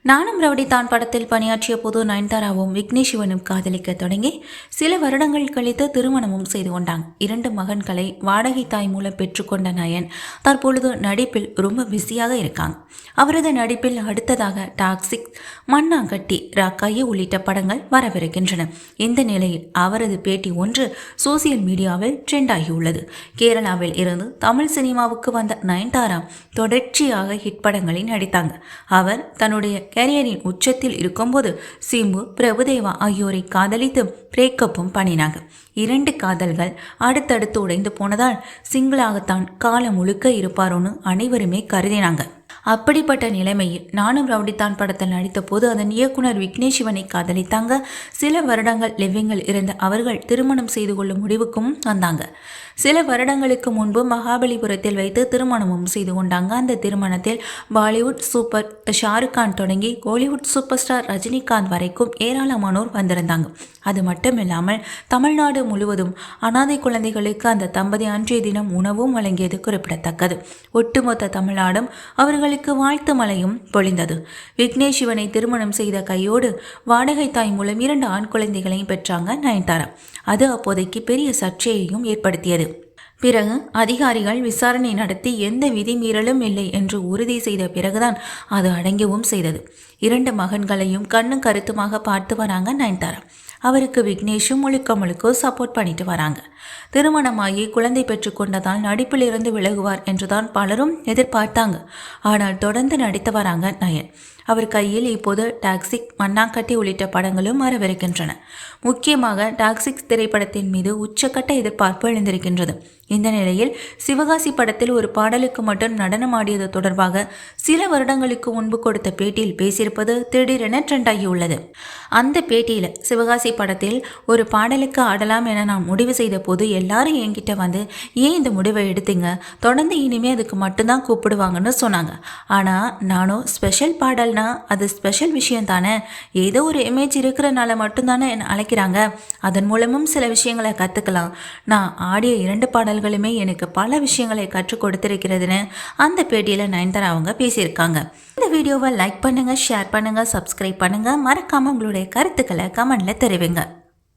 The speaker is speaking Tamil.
நானும் ரவுடி தான் படத்தில் பணியாற்றிய போது நயன்தாராவும் விக்னேஷ் சிவனும் காதலிக்க தொடங்கி சில வருடங்கள் கழித்து திருமணமும் செய்து கொண்டாங்க. 2 மகன்களை வாடகை தாய் மூலம் பெற்றுக்கொண்ட நயன் தற்பொழுது நடிப்பில் ரொம்ப பிஸியாக இருக்காங்க. அவரது நடிப்பில் அடுத்ததாக டாக்ஸிக், மண்ணாங்கட்டி, ராக்காயி உள்ளிட்ட படங்கள் வரவிருக்கின்றன. இந்த நிலையில் அவரது பேட்டி ஒன்று சோசியல் மீடியாவில் ட்ரெண்ட் ஆகியுள்ளது. கேரளாவில் இருந்து தமிழ் சினிமாவுக்கு வந்த நயன்தாரா தொடர்ச்சியாக ஹிட் படங்களில் நடித்தாங்க. அவர் தன்னுடைய கேரியரின் உச்சத்தில் இருக்கும்போது சிம்பு, பிரபுதேவா ஆகியோரை காதலித்து பிரேக்கப்பும் பண்ணினாங்க. 2 காதல்கள் அடுத்தடுத்து உடைந்து போனதால் சிங்கிளாகத்தான் காலம் முழுக்க இருப்பாரோன்னு அனைவருமே கருதினாங்க. அப்படிப்பட்ட நிலைமையில் நானும் ரவுடித்தான் படத்தில் நடித்த போது அதன் இயக்குனர் விக்னேஷ் சிவனை காதலித்தாங்க. சில வருடங்கள் லிவிங்கில் இருந்த அவர்கள் திருமணம் செய்து கொள்ளும் முடிவுக்கும் வந்தாங்க. சில வருடங்களுக்கு முன்பு மகாபலிபுரத்தில் வைத்து திருமணமும் செய்து கொண்டாங்க. அந்த திருமணத்தில் பாலிவுட் சூப்பர் ஷாருக் கான் தொடங்கி கோலிவுட் சூப்பர் ஸ்டார் ரஜினிகாந்த் வரைக்கும் ஏராளமானோர் வந்திருந்தாங்க. அது மட்டுமில்லாமல் தமிழ்நாடு முழுவதும் அனாதை குழந்தைகளுக்கு அந்த தம்பதி அன்றைய தினம் உணவும் வழங்கியது குறிப்பிடத்தக்கது. ஒட்டுமொத்த தமிழ்நாடும் அவர்களுக்கு வாழ்த்து மழையும் பொழிந்தது. விக்னேஷ் சிவனை திருமணம் செய்த கையோடு வாடகை தாய் மூலம் 2 ஆண் குழந்தைகளையும் பெற்றாங்க நயன்தாரா. அது அப்போதைக்கு பெரிய சர்ச்சையையும் ஏற்படுத்தியது. பிறகு அதிகாரிகள் விசாரணை நடத்தி எந்த விதிமீறலும் இல்லை என்று உறுதி செய்த பிறகுதான் அது அடங்கவும் செய்தது. 2 மகன்களையும் கண்ணும் கருத்துமாக பார்த்து வராங்க நயன்தாரா. அவருக்கு விக்னேஷும் முழுக்க சப்போர்ட் பண்ணிட்டு வராங்க. திருமணமாகி குழந்தை பெற்றுக்கொண்டதால் நடிப்பில் இருந்து விலகுவார் என்றுதான் பலரும் எதிர்பார்த்தாங்க. ஆனால் தொடர்ந்து நடித்து வராங்க நயன். அவர் கையில் இப்போது டாக்ஸிக், மண்ணாங்கட்டி உள்ளிட்ட படங்களும் வரவிருக்கின்றன. முக்கியமாக டாக்ஸிக் திரைப்படத்தின் மீது உச்சக்கட்ட எதிர்பார்ப்பு எழுந்திருக்கின்றது. இந்த நிலையில் சிவகாசி படத்தில் ஒரு பாடலுக்கு மட்டும் நடனமாடியது தொடர்பாக சில வருடங்களுக்கு முன்பு கொடுத்த பேட்டியில் பேசியிருப்பது திடீரென ட்ரெண்ட் ஆகியுள்ளது. அந்த பேட்டியில் சிவகாசி படத்தில் ஒரு பாடலுக்கு ஆடலாம் என நான் முடிவு செய்த போது எல்லாரும் என்கிட்ட வந்து ஏன் இந்த முடிவை எடுத்தீங்க, தொடர்ந்து இனிமே அதுக்கு மட்டும்தான் கூப்பிடுவாங்கன்னு சொன்னாங்க. ஆனால் நானும் ஸ்பெஷல் பாடல்னா அது ஸ்பெஷல் விஷயம் தானே, ஏதோ ஒரு இமேஜ் இருக்கிறனால மட்டும்தானே என்னை அழைக்கிறாங்க, அதன் மூலமும் சில விஷயங்களை கற்றுக்கலாம். நான் ஆடிய 2 பாடல்களுமே எனக்கு பல விஷயங்களை கற்றுக் கொடுத்திருக்கிறதுன்னு அந்த பேட்டியில் நயன்தாரா அவங்க பேசியிருக்காங்க. இந்த வீடியோவை லைக் பண்ணுங்கள், ஷேர் பண்ணுங்கள், சப்ஸ்கிரைப் பண்ணுங்கள். மறக்காமல் உங்களுடைய கருத்துக்களை கமெண்ட்ல தெரிவிங்க.